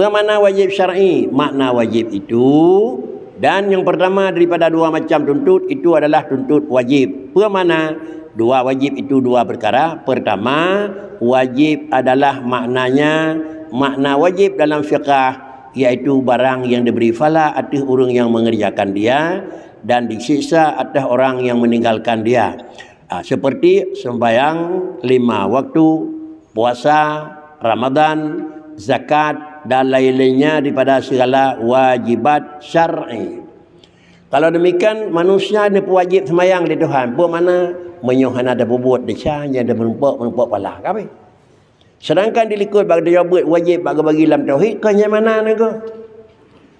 Mana wajib syar'i? Makna wajib itu, dan yang pertama daripada dua macam tuntut itu adalah tuntut wajib. Mana dua wajib itu dua perkara. Pertama, wajib adalah makna wajib dalam fiqh, iaitu barang yang diberi fala atas orang yang mengerjakan dia dan disiksa atas orang yang meninggalkan dia. Seperti sembahyang 5 waktu, puasa, Ramadan, zakat dan lain-lainnya daripada segala wajibat syar'i. Kalau demikian manusia ni wajib sembahyang di Tuhan. Mana menyuhana ada bobot desya yang ada menumpuk pala kabe. Sedangkan dilikut bagi dia buat wajib bagi dalam tauhid ke yang mana ni ko?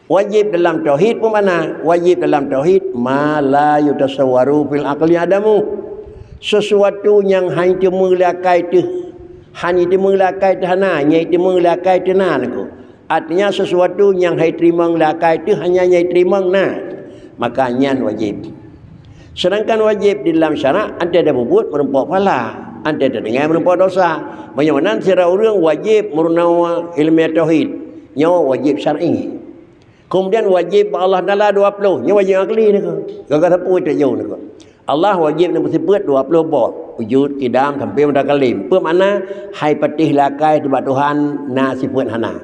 Wajib dalam tauhid mana? Wajib dalam tauhid ma la yutasawwaru fil aqli adamu. Sesuatu yang hanya mengelakai tu hanya dimulakai tahana, nyai dimulakai tahana ko. Artinya sesuatu yang hai terima ngelakai itu hanya nyai terima nah. Maka nyan wajib. Sedangkan wajib di dalam syarak anda ada berbuat merumpuk pahala, anda ada dengar merumpuk dosa. Bagaimana secara orang wajib merunawa ilmu tauhid, nyawa wajib syar'i. Kemudian wajib Allah Taala 20, nyawa wajib akli ni ko. Gagal apa itu jauh ni ko. Allah wajib nak bersifat 20 bot. Wujud, kidam, sampai mendakalim. Mana hai patih lakai sebab Tuhan na sifat hana.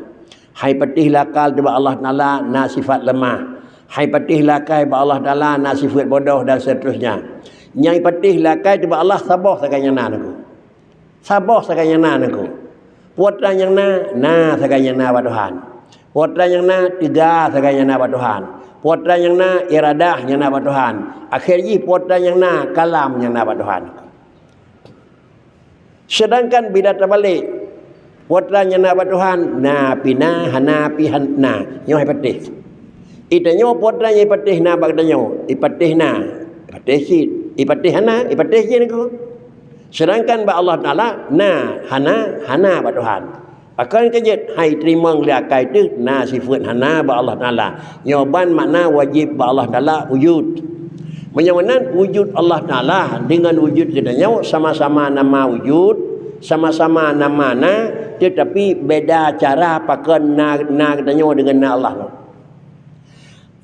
Hai patih lakal sebab Allah Ta'ala na sifat lemah. Hai patih lakai sebab Allah Ta'ala na sifat bodoh dan seterusnya. Nyai patih lakai sebab Allah sabah sakanya na aku. Sabah sakanya na aku. Putra yang na sakanya na buat Tuhan. Putra yang na tiga sakanya na buat Tuhan. Putra yang na iradah yang na buat Tuhan. Akhirnya putra yang na kalam yang na buat Tuhan. Sedangkan bila terbalik, putranya nak buat Tuhan, na pina hana pihan na, nyo hai patih. Itanya putranya patih na bag danyo, ipatih na, patih si, ipatih hana, ipatih si niku. Sedangkan ba Allah Taala na hana buat Tuhan. Akan kejut hai terima ngeliakai tu na sifat hana ba Allah Taala. Jawaban makna wajib ba Allah Taala wujud. Bagaimana wujud Allah Ta'ala dengan wujud katanya sama-sama nama wujud, sama-sama nama na, tetapi beda cara pakai na katanya dengan na Allah.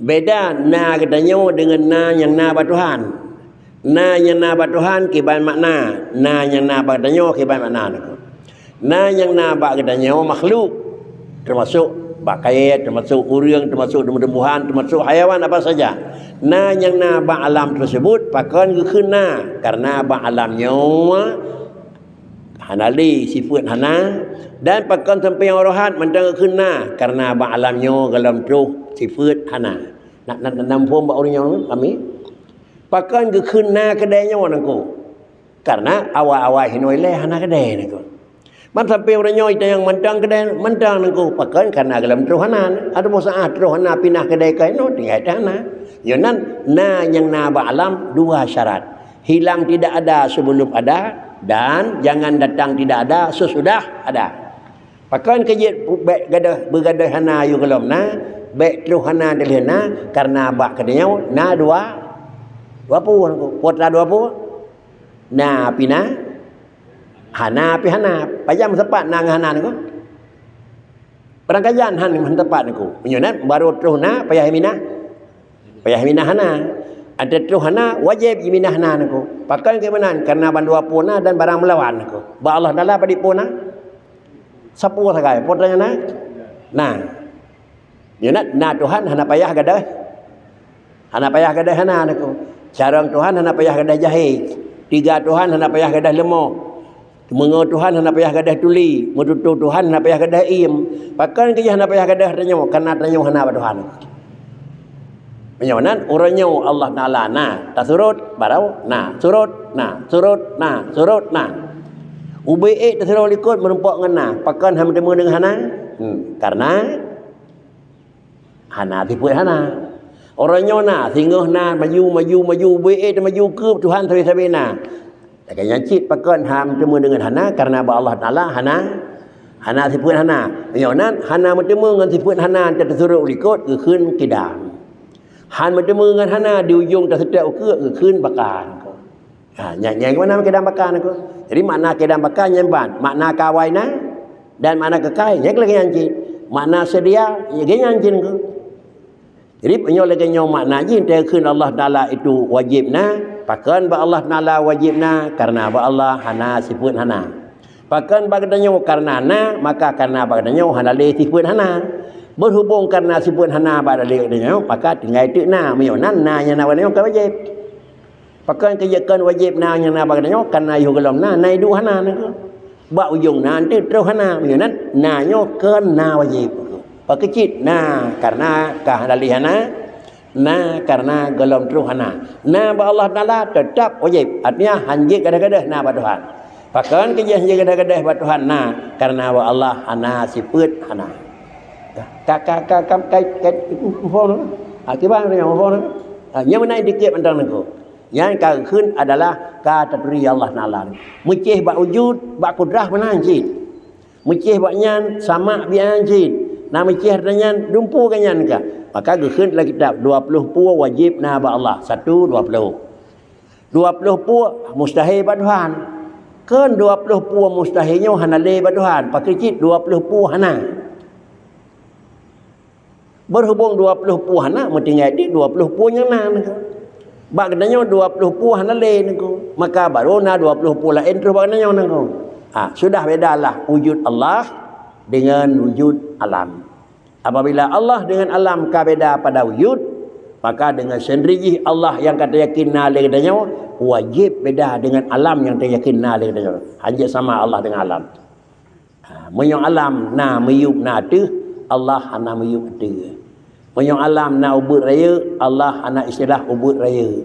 Beda na katanya dengan na yang na ba Tuhan. Na yang na ba Tuhan kiban makna, na yang na ba katanya kiban makna. Na yang na ba katanya makhluk, termasuk bakayat, termasuk urang, termasuk tumbuh-tumbuhan, termasuk haiwan apa saja. Na yang na ba alam tersebut pakan kena karena ba alamnya hanali sifat hana dan pakan sampai yang rohat mendang kena karena ba alamnya dalam tu sifat hana. Nak nampung ba orangnya kami pakan kena kedainya wanangku karena awal-awal hinoi leh hana kedai niku. Man sampai orangnya itu yang mendang kedai mendang niku pakan karena dalam tu hana ada musaah tu hana pindah kedai kai no tinggal hana. Yonan na yang na ba alam dua syarat. Hilang tidak ada sebelum ada dan jangan datang tidak ada sesudah ada. Pakan kejit bergadah hana yu kelom na baik tu hana delena karena ba kadanya na dua pu putra dua pu na pina hana pi hana payam sepat nang hana niku. Perangkajan han tepat niku. Yonan baru tu na payah mina payah minahana. Ada tuhana wajib minahana niku. Pakai ke mana? Karena bandua puna dan barang melawan niku. Ba Allah Taala padi puna. Sapu sagai putranya na. Nah. Ya na Tuhan hana payah gadah. Hana payah gadah hana niku. Carang Tuhan hana payah gadah jahit. Tiga Tuhan hana payah gadah lemah. Mengo Tuhan hana payah gadah tuli. Mututu Tuhan hana payah gadah im. Pakai ke hana payah gadah tanyo karena tanyo hana ba Tuhan. Bagaimana orangnya Allah Ta'ala tak surut barau surut UBE tak surut ikut menumpuk ngena pakan ham temu dengan hana karena hana tipu hana orangnya singgah maju UBE tu maju ke Tuhan sabi tak nyacit pakan ham temu dengan hana karena Allah Ta'ala hana tipu hana bagaimana hana bertemu dengan tipu hana tak surut ikut keun kidam. Han bertemu dengan hana di ujung tak sedap ke keun bakar. Nyai mana kedam bakar aku. Jadi makna kedam bakar nyemban, makna kawaina dan makna kekai. Nyai lagi anci. makna sedia ya genyan jin ke. Jadi penyo lagi nyo makna jin teh Allah Taala itu wajibna, pakan ba Allah Taala wajibna karena ba Allah hana sifat hana. Pakan ba katanya karena na, maka karena ba katanya halale sifat hana. Berhubung karena sifat hana ba dalil katanya, maka tinggal itu na, meyonan na nya na katanya ka wajib. Pakan kejakan wajib na nya na ba katanya karena yu gelam na nai du hana na. Ba ujung nanti terus hana meyonan na nyo kan na wajib. Pakecit na karena kahalihana, na karena gelam terus hana. Na ba Allah Taala tetap wajib. Artinya hanjit kadang-kadang na ba Tuhan. Pakan kerja hanjit kadang-kadang ba Tuhan na karena ba Allah hana sifat hana. Kai phone akibat yang phone. Nya mana dikit antara nako. Yang kau kun adalah kategori Allah Taala. Mecih ba wujud, ba kudrah mana hanjit. Mecih ba nyan sama bian hanjit. Nah mecih artinya dumpu kanyan ka. Maka geun dalam kitab 20 pu wajib na ba Allah. 1 20. 20 pu mustahil ba Tuhan. Keun 20 pu mustahilnya hanale ba Tuhan. Pakecit 20 pu hana. Berhubung 20 pu hana mesti ngadi 20 pu yang na. Ba katanya 20 pu hanale nako. Maka baru na 20 pu lain terus ba katanya nako. Sudah bedalah wujud Allah dengan wujud alam. Apabila Allah dengan alam ka beda pada wujud, maka dengan sendiri Allah yang kata yakin na le katanya wajib beda dengan alam yang teryakin na le katanya. Hanya sama Allah dengan alam. Menyong alam na meyup na tu, Allah ana meyup tu. Menyong alam na ubud raya, Allah ana istilah ubud raya.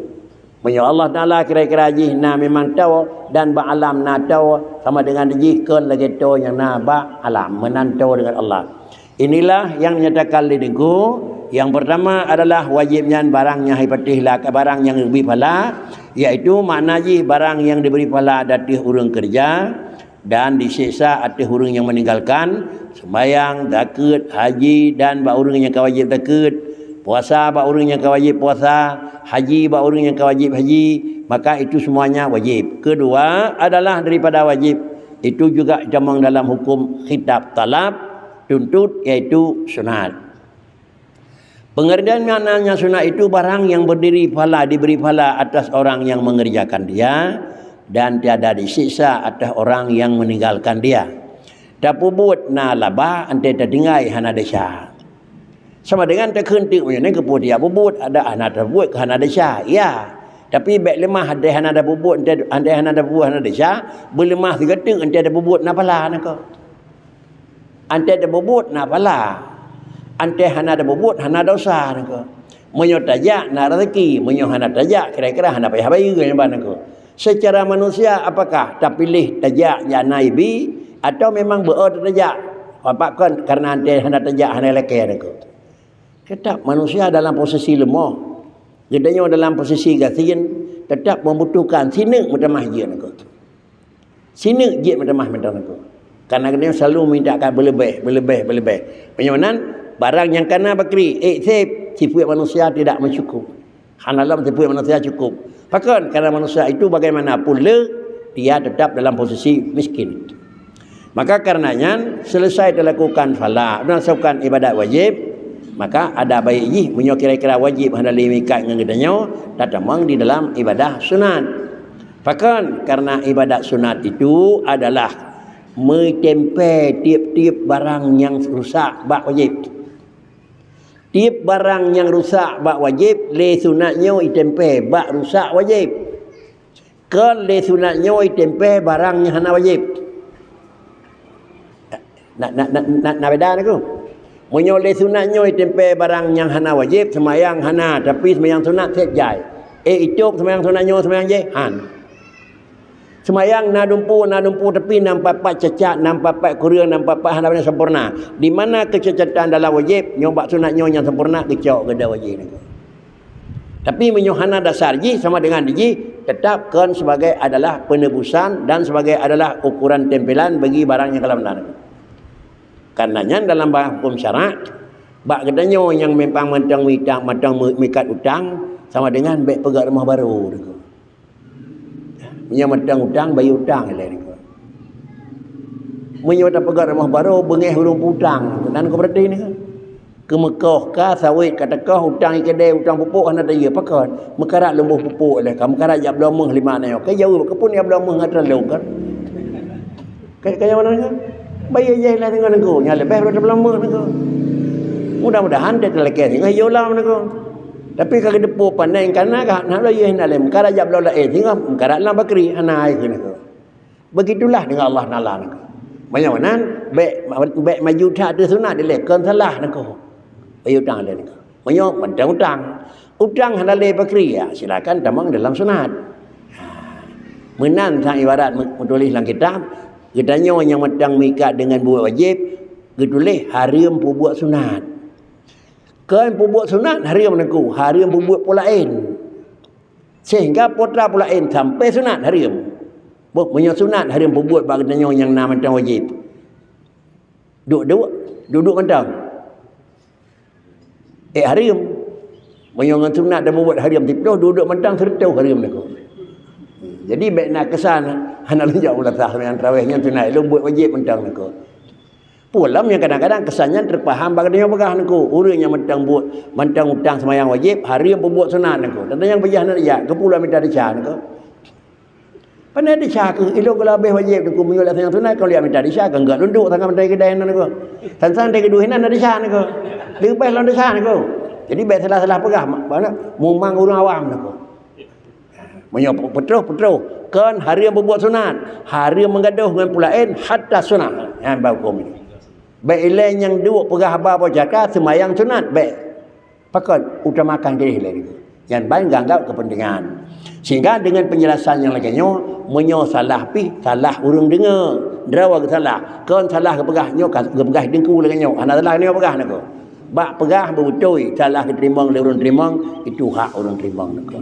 Menyong Allah Taala kira-kira jih na memang tahu dan ba alam na tahu sama dengan jih keun lagi tahu yang na ba alam menantau dengan Allah. Inilah yang menyatakan lidiku. Yang pertama adalah wajibnya barang yang hipatih lah, barang yang lebih pala, iaitu makna jih barang yang diberi pala datih urang kerja dan disiksa atas urang yang meninggalkan sembahyang, zakat, haji dan ba urang yang kawajib zakat, puasa ba urang yang kawajib puasa, haji ba urang yang kawajib haji, maka itu semuanya wajib. Kedua adalah daripada wajib itu juga jamang dalam hukum khitab talab tuntut iaitu sunat. Pengertian maknanya sunat itu barang yang berdiri pahala, diberi pahala atas orang yang mengerjakan dia dan tiada disiksa atas orang yang meninggalkan dia. Tapubut na laba ante tadingai hana desa. Sama dengan terkentik punya keput dia bubut ada anak terbut ke hana desa. Ya. Tapi baik lemah ada hana ada bubut ante hana ada bubut hana desa, berlemah segetik ante ada bubut na pala nako. Ante ada bubut na pala. Ante hana ada bubut hana dosa nako. Menyo tajak na rezeki, menyo hana tajak kira-kira hana payah bayu kan nako. Secara manusia apakah tak pilih tajak ya naibi atau memang berada tajak? Apa kan karena ante hana tajak hana leke nako. Tetap manusia dalam posisi lemah. Gedanya dalam posisi gasin tetap membutuhkan sinek metamah je nako. Sinek je metamah nako. Karena dia selalu minta akan berlebih. Penyonan barang yang kena bakri, sifat manusia tidak mencukup. Hanalam sifat manusia cukup. Bahkan karena manusia itu bagaimanapun dia tetap dalam posisi miskin. Maka karenanya selesai dilakukan fala, melaksanakan ibadat wajib, maka ada baik punya kira-kira wajib hendak limikat dengan gedanya datang di dalam ibadah sunat. Bahkan karena ibadat sunat itu adalah mentempe tiap-tiap barang yang rusak bak wajib. Tiap barang yang rusak bak wajib, le sunatnya itempe bak rusak wajib. Ke le sunatnya itempe barang yang hana wajib. Nak beda aku. Munyo le sunatnya itempe barang yang hana wajib, semayang hana tapi semayang sunat set jai. Itu semayang sunatnya semayang je han. Semayang na dumpu tapi nampak cacat, nampak kurang, nampak hana benda sempurna. Di mana kecacatan dalam wajib, nyobak sunatnya yang sempurna kecok geda wajib. Tapi menyohana dasar ji sama dengan ji tetapkan sebagai adalah penebusan dan sebagai adalah ukuran tempelan bagi barang yang kalah benar. Karenanya dalam hukum syarak, bak gedanya yang memang matang mikat utang sama dengan baik pegang rumah baru. Punya matang utang, bayi utang. Menyota pegang rumah baru bengih hurung hutang. Dan kau berarti ni kan. Ke Mekah ka sawit kata kau hutang kedai hutang pupuk ana dia pakai. Mekarat lembuh pupuk le. Kamu karat ya belum lima ni. Ke jauh ke pun ya belum ngatra lu kan. Kayak mana kan? Bayar je lah dengan aku. Nya lebih daripada belum aku. Mudah-mudahan dia terlekat dengan yolam aku. Tapi kalau depo pandai kana ka nak lagi hendak le. Mekarat ya belum lain. Tengok mekarat lah bakri ana ai aku. Begitulah dengan Allah Taala aku. Banyak mana baik maju tak ada sunat dia lekon salah aku. Bayu utang dia ni. Banyak mentang utang. Utang hendak le bakri ya silakan tamang dalam sunat. Menan sang ibarat menulis dalam kitab, katanya yang mentang mikat dengan buat wajib, ditulis haram buat sunat. Kan buat sunat haram aku, haram buat pula lain. Sehingga potra pula lain sampai sunat haram. Punya sunat haram buat bagi katanya yang nama mentang wajib. Duduk mentang. Haram. Menyongan sunat dan membuat haram tipu duduk mentang serta haram nak. Jadi baik nak kesan anak lunjak ulah sah yang tarawihnya sunat lu buat wajib mentang nak. Pulam yang kadang-kadang kesannya terpaham bagi dia pegah nak. Orang yang mentang buat mentang hutang sembahyang wajib haram membuat sunat nak. Dan yang bejah nak ya ke pulau minta dicah nak. Pandai dicah ke elok kalau habis wajib nak menyulat yang sunat kalau dia minta dicah ke enggak duduk tengah mentai kedai nak. Sansan dia kedua nak dicah nak. Lebih lawan desa nak. Jadi baik salah-salah pegah mana mumang orang awam nak. Menyop petro kan hari yang berbuat sunat, hari yang menggaduh dengan pulain hatta sunat. Yang bau ini. Baik lain yang dua pegah apa jaka semayang sunat baik. Pakat utamakan diri lagi. Yang baik ganggap kepentingan. Sehingga dengan penjelasan yang lainnya menyo salah pi salah urang dengar. Drawa ke salah. Kan salah ke pegahnya ke pegah dengku lainnya. Ana salah ni pegah nak. Bak pegah betul salah diterima oleh orang terima itu hak orang terima nak.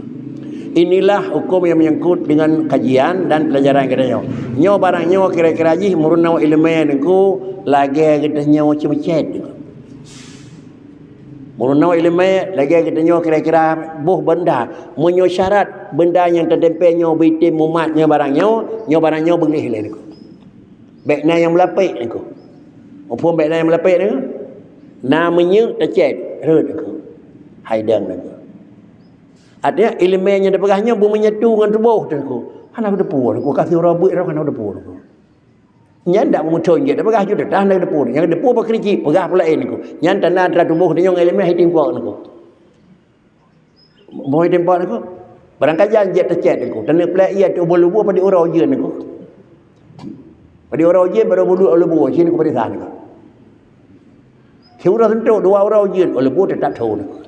Inilah hukum yang menyangkut dengan kajian dan pelajaran katanya. Nyo barang nyo kira-kira ji muruna ilmu nengku lagi katanya macam-macam. Muruna ilmu lagi katanya kira-kira buh benda menyo syarat benda yang tertempel nyo bitim mumatnya barangnya nyo barangnya bengih le nengku. Baiknya yang melapik nengku. Apa baiknya yang melapik nengku? Namanya tercet rut aku haidang aku ada elemen yang dipegahnya bu menyatu dengan tubuh aku anak depu aku kasih orang buat orang anak depu aku nyan dak memutul je dipegah ju dah nak depu yang depu apa keriki pegah pula aku nyan tanah antara tubuh dengan elemen hiding kuat aku mau hiding kuat aku barang kajian je tercet aku tanah pula ia tu boleh buat pada orang je aku pada orang je baru bulu oleh buat sini aku pada sana Kira tentu dua orang ujian oleh buat tetap tahu nak.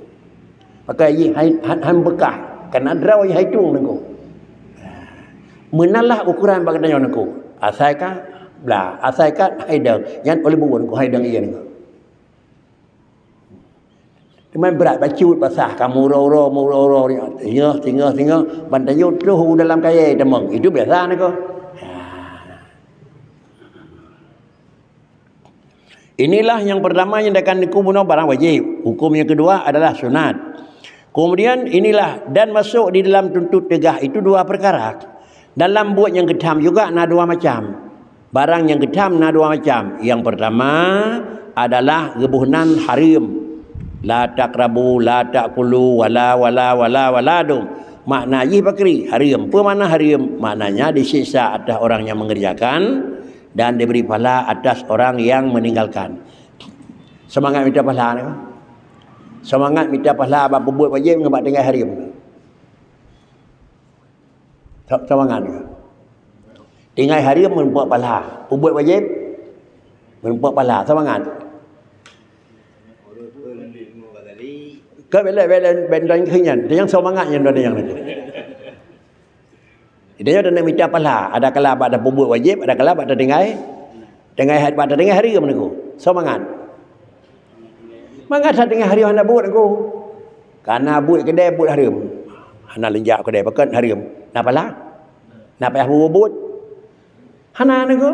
Pakai ye han bekah kan adraw ye haitung nak. Menalah ukuran bagainya nak. Asalkan bla asalkan haidang yang oleh buat nak haidang ia nak. Teman berat bacut basah kamu ro ni tinggal bandayut tu dalam kaya demang itu biasa nak. Inilah yang pertama yang akan dikubur barang wajib. Hukum yang kedua adalah sunat. Kemudian inilah dan masuk di dalam tuntut tegah itu dua perkara. Dalam buat yang gedam juga ada dua macam. Barang yang gedam ada dua macam. Yang pertama adalah rebuhnan haram. La taqrabu la taqulu wala dum. Makna ye bakri haram. Apa makna haram? Maknanya disiksa atas orang yang mengerjakan dan diberi pahala atas orang yang meninggalkan. Semangat minta pahala ni. Semangat minta pahala abang berbuat wajib dengan tinggal haram. Semangat ni. Tinggal haram membuat pahala, berbuat wajib membuat pahala. Semangat. Kau bela bendang kenyan. Dia yang semangat yang ada yang ni. Dia ada nak minta pahala. Ada kala pada berbuat wajib, ada kala pada dengai hari menunggu. Semangat. Mangat saat dengar hari anda buat aku. Karena buat kedai buat haram. Hana lenjak kedai pakai haram. Napa lah? Napa yang buat? Hana aku.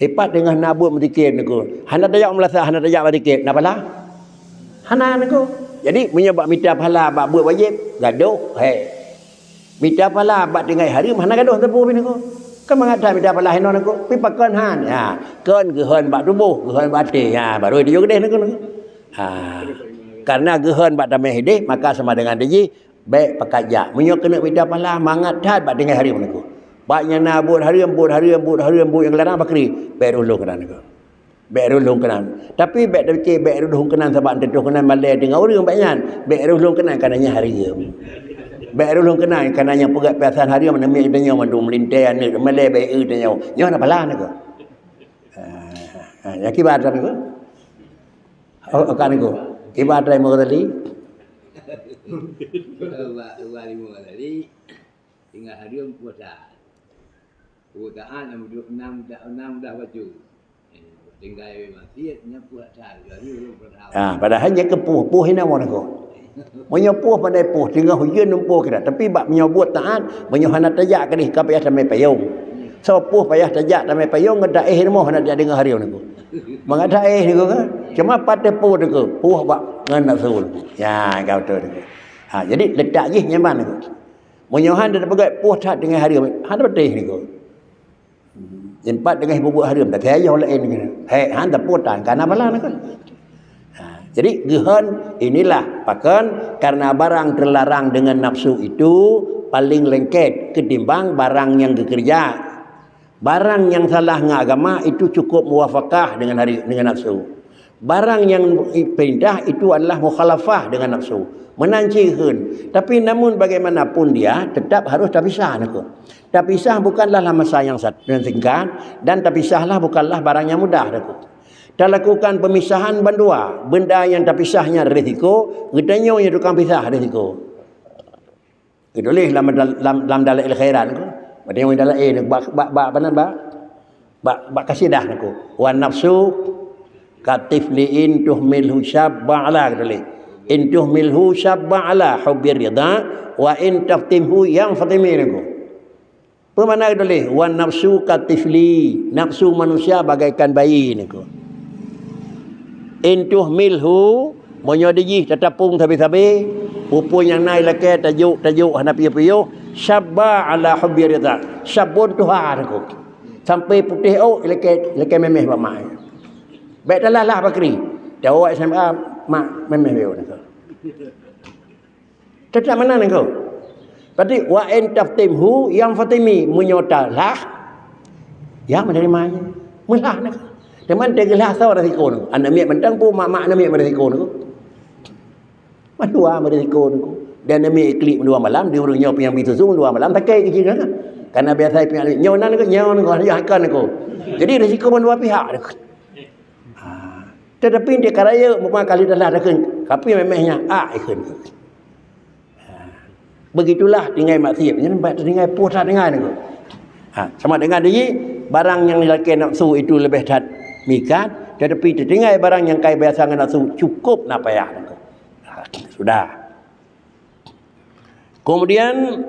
Hebat dengan nak buat medikir aku. Hana dayak melasa, hana dayak medikir. Napa lah? Hana aku. Jadi menyebab minta pahala buat wajib, gaduh. Minta pahala abad dengan hari mana gaduh tepu bini ko. Kan mengatai bida pala hinon aku, pi pakan han. Ha, kan gehan bak tubuh, gehan batin. Ha, baru dia gede nak. Ha. Karena gehan bak damai hidup, maka sama dengan dia baik pekajak. Menyo kena bida pala mangat tat bak dengan hari aku. Baknya na buat hari yang larang bakri, baik dulu kena aku. Baik dulu kena. Tapi baik dak baik dulu kena sebab tentu kena malai dengan orang banyak. Baik dulu kena kananya hari dia. Baik dulu kena kananya pegat perasaan hari mana mi tanya mandum melintai ni malai baik tanya. Nyo nak pala nak. Ya kibat nak. Oh kan aku. Kibat ai mo tadi. Wali mo tadi tinggal hari puasa. Puasaan 6 dah baju. Tinggal masjid nya puasa hari belum pernah. Padahal hanya kepuh hina mo nak. Menyopuh pandai puh tinggal hujan numpuh kira tapi bab menyobut taat menyohana tajak kadih ka payah sampai payung so puh payah tajak sampai payung ngada mo hana dia dengar hari niku mangada niku kan cuma pate puh niku puh bab ngan sul ya kau tu niku jadi letak je nyaman niku menyohan dia pegat puh tat dengan hari hana betih niku empat dengan bubuk hari tak kaya lain niku han tak puh tan kana bala niku. Jadi gehan inilah pakan karena barang terlarang dengan nafsu itu paling lengket ketimbang barang yang bekerja. Barang yang salah ngagama itu cukup muwafaqah dengan nafsu. Barang yang perintah itu adalah mukhalafah dengan nafsu. Menancihkan. Tapi namun bagaimanapun dia tetap harus terpisah. Terpisah bukanlah masa yang singkat dan terpisahlah bukanlah barang yang mudah. Kita lakukan pemisahan bandua. Benda yang terpisahnya risiko, gedanyo yang tukang pisah risiko. Itulah dalam dalil khairan ko. Ada yang dalam banan ba kasidah nako. Wa nafsu katifliin tuhmilhu syabba ala kali. In tuhmilhu syabba ala hubbir ridha wa in taftimhu yang fatimi nako. Pemana itulah wa nafsu katifli. Nafsu manusia bagaikan bayi nako. Intuh milhu menyodiji tetapung tabi-tabi pupu yang naik laki tajuk hana piyo-piyo syabba ala hubbi ridha sabun tuhan aku sampai putih laki memeh bamak baik dalah lah bakri jawab SMA mak memeh beo nak tetap mana nak berarti wa in taftimhu yang fatimi menyotalah yang menerimanya mulah nak teman tegelah saw risiko nu anak miak mentang pu mak anak miak risiko nu madua risiko nu dan anak miak klik dua malam dia urang nyau piang bitusung dua malam pakai kecil kan karena biasa piang nyau nan nyau dia akan aku jadi risiko dua pihak tetapi dia karaya muka kali dah kan tapi memangnya ikut begitulah tinggal maksiat jangan baik tinggal puasa dengan tu sama dengan dia barang yang lelaki nafsu itu lebih mikat tetapi tertinggal barang yang kai biasa dengan nafsu cukup nak payah sudah. Kemudian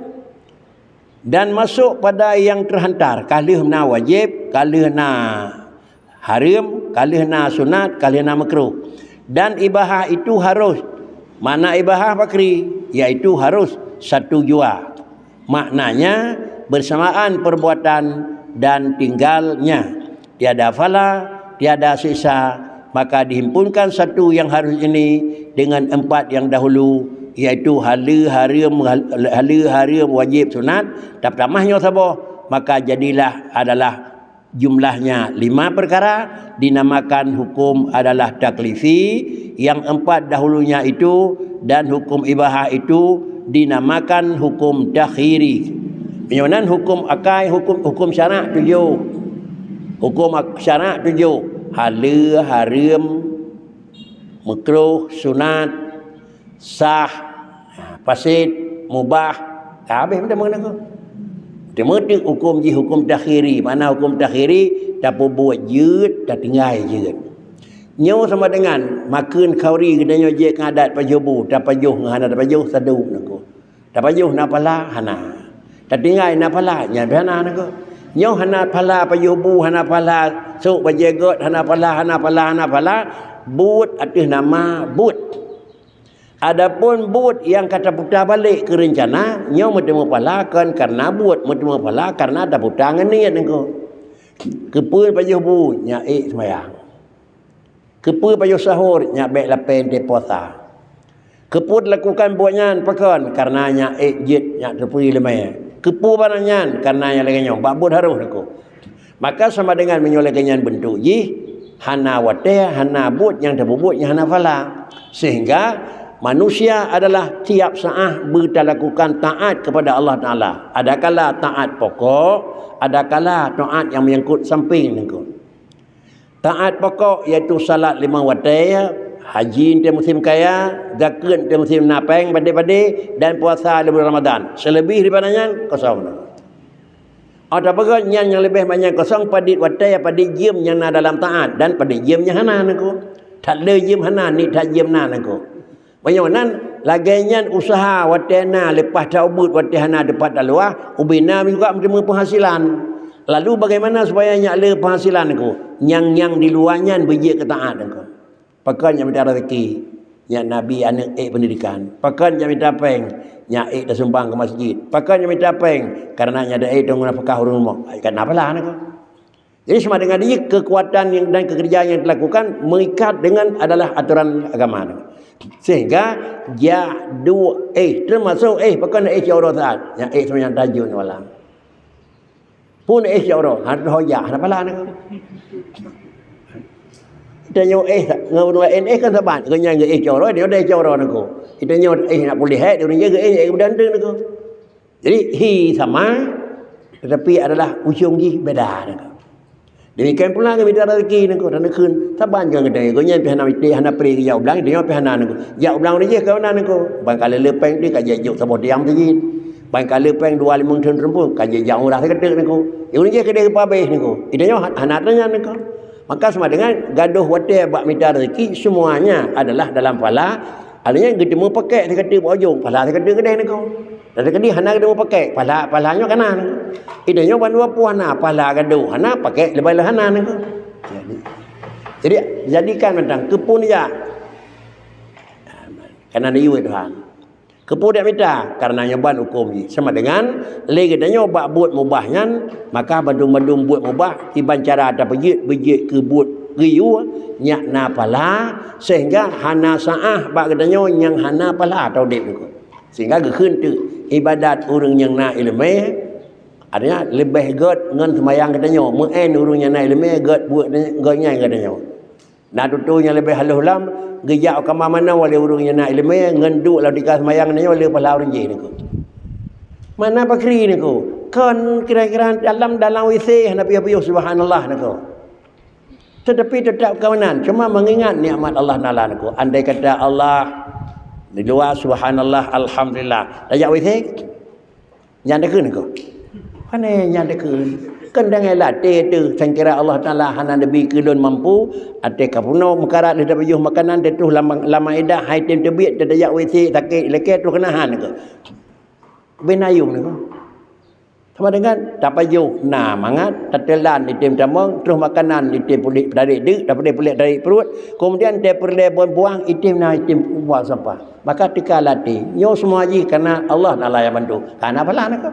dan masuk pada yang terhantar kalih na wajib kalih na haram kalih na sunat kalih na makruh dan ibahah itu harus mana ibahah bakri iaitu harus satu jua maknanya bersamaan perbuatan dan tinggalnya tiada fala tiada sisa maka dihimpunkan satu yang harus ini dengan empat yang dahulu iaitu haram wajib sunat tamahnya sabah maka jadilah adalah jumlahnya 5 perkara dinamakan hukum adalah taklifi yang 4 dahulunya itu dan hukum ibahah itu dinamakan hukum takhiri penyonan hukum akai hukum syarak 7 hukum syarak 7 haram makruh sunat sah fasid mubah habis benda mengenai tu dia hukum ji hukum takhiri mana hukum takhiri tak buat jut tak tinggal je nyo sama dengan makan kauri gedanya je ngadat pajubu tak pajuh ngana tak pajuh sadu nako tak pajuh na pala hana tak tinggal na pala nya hana nako nyo hana pala pajubu hana pala sok bajegot hana pala buat atas nama but Adapun buat yang kata putar balik ke rencana, nyo bertemu palakan karena buat bertemu pala karena ada putar niat engko. Kepul pajuh bu nya semayang. Kepul pajuh sahur nya baik lapen de puasa. Keput lakukan buatnya pekan karena nya jit nya terpui lemai. Kepu bananyan karena nya lagi nyo babut harus engko. Maka sama dengan menyolehkan bentuk ji hana wate hana buat yang terbubut yang hana fala. Sehingga manusia adalah tiap saat berlakukan taat kepada Allah Ta'ala. Adakala taat pokok, adakala taat yang menyangkut samping. Taat pokok iaitu salat 5 waktu, haji di musim kaya, zakat di musim napeng pada-pada dan puasa di bulan Ramadan. Selebih daripadanya kosong. Ada bagian yang lebih banyak kosong pada waktu pada jam yang dalam taat dan pada jamnya hana nako. Tak ada jam hana ni tak jam na nako. Banyak nan laginya usaha watena lepas taubut watena dapat luar ubina juga menerima penghasilan. Lalu bagaimana supaya nyala penghasilan aku? Yang di luarnya bijak ketaat aku. Pakan yang minta rezeki, yang Nabi anak pendidikan. Pakan yang minta peng, yang dah sumbang ke masjid. Pakan yang minta peng karena ada tunggu nafkah rumah. Kenapa lah aku? Jadi sama dengan dia kekuatan yang dan kekerjaan yang dilakukan mengikat dengan adalah aturan agama. Sehingga dia dua termasuk pakai syurah saat yang semuanya tajun walam pun syurah ada hoja apa lah nak kita nyo ngawin kan saban kenya syurah dia ada syurah nak kita nyo nak boleh dia orang jaga berdandang nak jadi sama tetapi adalah ujung beda nak. Demikian pula kami dah rezeki nengko dan nekun taban jangan kedai go nya pihana miti hana pri ya ublang dia pihana nengko ya ublang ni je kau na nengko bangkala lepeng dia kaje juk sabo diam tadi bangkala lepeng 25 tahun rempun kaje jauh dah kedek nengko yang ni je kedai apa habis nengko idanya hana tanya nengko maka sama dengan gaduh wate bak mita rezeki semuanya adalah dalam pala alanya gedemu pakai dia kata ujung pala dia kata kedai nengko dan kedai hana gedemu pakai palanya kanan idanya banua puana pala gaduh hana pakai lebih hana nengko jadi jadikan tentang kepun ya karena dia Tuhan kepun dia minta karena nyoban hukum ni sama dengan lagi dia nyoba buat mubahnya maka badum-badum buat mubah iban cara ada bejit ke buat riu nyak na pala sehingga hana saah bak katanya yang hana pala atau dep nengko sehingga gekun tu ibadat orang yang na ilmu artinya lebih god ngan semayang katanya muen orang yang na ilmu god buat godnya katanya nah tutunya lebih halus lam gejak ke mana wali orang yang na ilmu ngan duk lalu dikas semayang katanya wali pala orang je niku mana bakri niku kan kira-kira dalam WC hana piye-piye subhanallah niku tetapi tetap kawanan cuma mengingat nikmat Allah Taala niku andai kata Allah di luar subhanallah alhamdulillah tajak WC nyanda keun ko pane nyanda keun kan dengan latih tu saya kira Allah Taala hana nabi kelun mampu ate kapuno mekarat dah bayuh makanan dia tu lama ida hai tem tebit dia tajak WC sakit leket tu kena han ko benayung ni ko sama dengan tak payuh nah mangat tetelan di tim tamang terus makanan di tim pulik dari dik dapat pulik dari perut kemudian dia perle buang itim na itim buang sampah maka tika latih nyo semua haji karena Allah Taala yang bantu kan apalah nak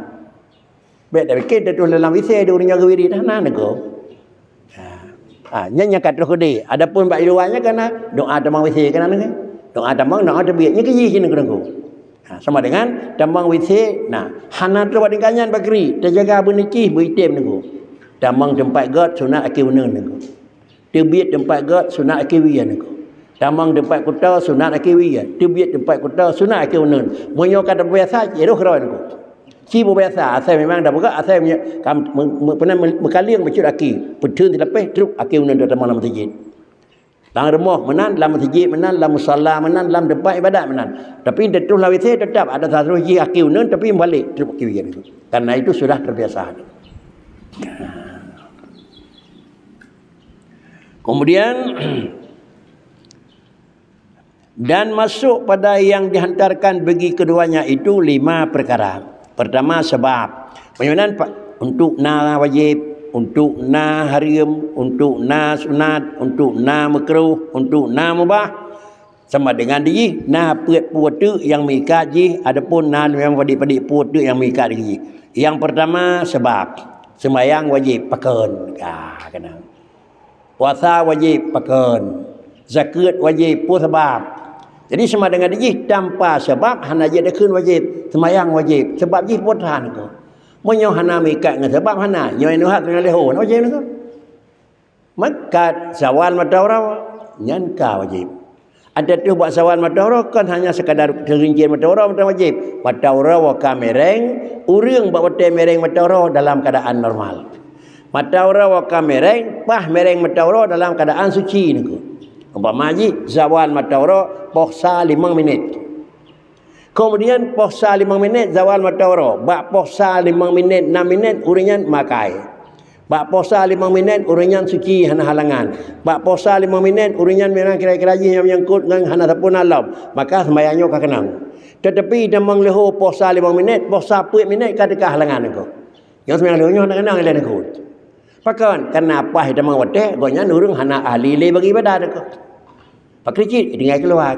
baik dah fikir tu dalam WC dia orang jaga wirid dah nak ko nya kat terus kedi adapun bak luarnya karena doa tamang WC kan nak doa tamang doa terbiatnya ke sini ko sama dengan tambang WC nah hana tu buat kanyan bakri terjaga beniki beritim niku tambang tempat god sunat akil bener niku tebiat tempat god sunat akil wiyan niku tambang tempat kota sunat akil wiyan tebiat tempat kota sunat akil bener munyo kata biasa je doh kron niku ci biasa asal memang dah buka asal pernah berkali yang bercut akil petun di lepas truk akil bener dalam malam masjid dalam rumah menan, dalam masjid menan, dalam musalla menan, dalam tempat ibadat menan. Tapi dia terus lawis tetap ada satu hiji akil nun tapi balik terus akil itu. Karena itu sudah terbiasa. Kemudian dan masuk pada yang dihantarkan bagi keduanya itu 5 perkara. Pertama sebab. Bagaimana untuk na wajib, untuk na haram, untuk na sunat, untuk na makruh, untuk na mubah. sama dengan dia na puat tu yang mikat ji adapun na memang padik-padik puat tu yang mikat ji. Yang pertama sebab sembahyang wajib pakeun kena. Puasa wajib pakeun. Zakat wajib pun sebab. Jadi sama dengan dia tanpa sebab hana je dekun wajib, sembahyang wajib. Sebab ji puasa tu. Monyo hana mikat dengan sebab hana nyo nuhat dengan leho wajib tu. Maka zawal matahari nyanka wajib. Ada tu buat sawal matahari kan hanya sekadar terincin matahari wajib. Matahari wa kamereng urang buat hotel mereng matahari dalam keadaan normal. Matahari wa kamereng pah mereng matahari dalam keadaan suci niku. Umpama ji zawal matahari puasa 5 minit. Kemudian puasa 5 minit zawal matahari, bak puasa 5 minit 6 minit uringan makai. Bak puasa 5 minit uringan suci hana halangan. Bak puasa 5 minit uringan memang kira-kira yang menyangkut dengan hana tapun alam. Maka sembahyangnya ka kenang. Tetapi demang leho puasa 5 minit, puasa 4 minit ka dekat halangan aku. Yang sembahyang leho nak kenang lain aku. Pakan kenapa demang wate gonya nurung hana ahli le bagi ibadat aku. Pakricit dengan keluar.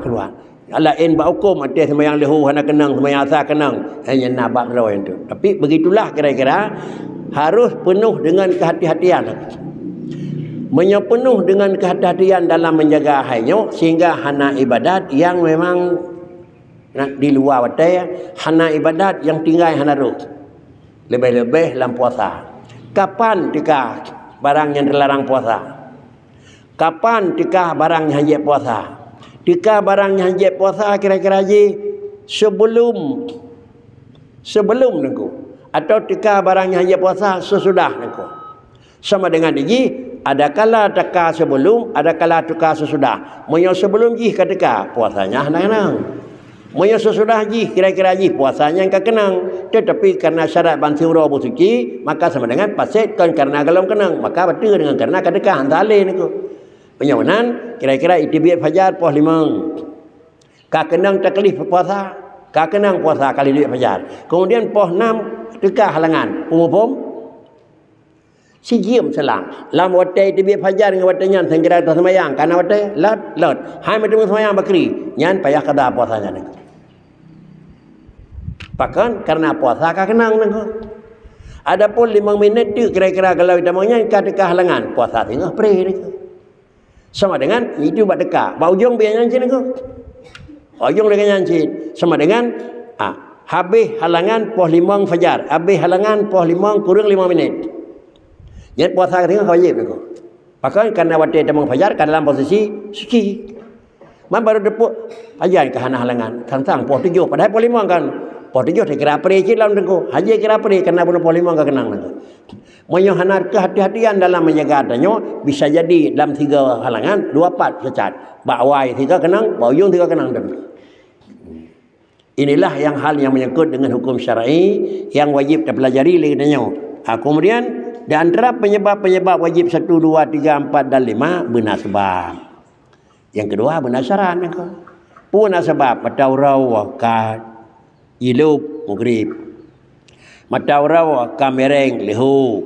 Allah en ba hukum ada sembahyang leho hana kenang, sembahyang asar kenang. Hanya nabak law itu. Tapi begitulah kira-kira harus penuh dengan kehati-hatian. Penuh dengan kehati-hatian dalam menjaga haidnya sehingga hana ibadat yang memang di luar watai, hana ibadat yang tinggal hana ruh. Lebih-lebih dalam puasa. Kapan tika barang yang terlarang puasa? Kapan tika barang yang hajat puasa? Tika barang yang hajat puasa kira-kira je sebelum nengku. Atau tika barangnya hanya puasa sesudah nengko. Sama dengan ini, ada kala teka sebelum, ada kala teka sesudah. Moyo sebelum ji ketika puasanya henang-henang. Moyo sesudah ji kira-kira ji puasanya engkau kenang. Tetapi karena syarat bansura suci, maka sama dengan pasit kan karena galom kenang, maka betul dengan karena ketika hantale nengko. Penyawanan kira-kira itibiyat fajar puas 5. Ka kenang taklif puasa, ka kenang puasa kali 2 fajar. Kemudian puas 6 dekat halangan umum si jiem selang lam watai tibik fajar dengan watanya sengkira atas semayang karena watai lot hai macam semayang bakri nyan payah kada puasanya ni pakan karena puasa ka kenang nang adapun 5 minit tu kira-kira kalau damangnya ka dekat halangan puasa tengah pre ni sama dengan itu buat dekat ba ujung biar nyancin ni ujung dengan nyancin sama dengan habis halangan pos 5 fajar. Habis halangan pos 5 kurang 5 minit. Jadi puasa tengah wajib ni. Bahkan karena waktu demang fajar kan dalam posisi suci. Man baru depuk ajar ke hana halangan. Kan sang pos 7 padahal pos 5 kan. Pos 7 kira peri cik dalam dengku. Haji kira peri karena bulan pos 5 kan kenang nang. Moyo hana kehati-hatian dalam menjaga adanya bisa jadi dalam 3 halangan 2 part secat. Bak wai 3 kenang, bak ujung 3 kenang dengku. Inilah yang hal yang menyangkut dengan hukum syar'i yang wajib dipelajari legatnya. Kemudian di antara penyebab-penyebab wajib 1, 2, 3, 4 dan 5 benar sebab. Yang kedua benar syarat. Benar sebab matahari ka ilub maghrib. Matahari ka mereng lehu.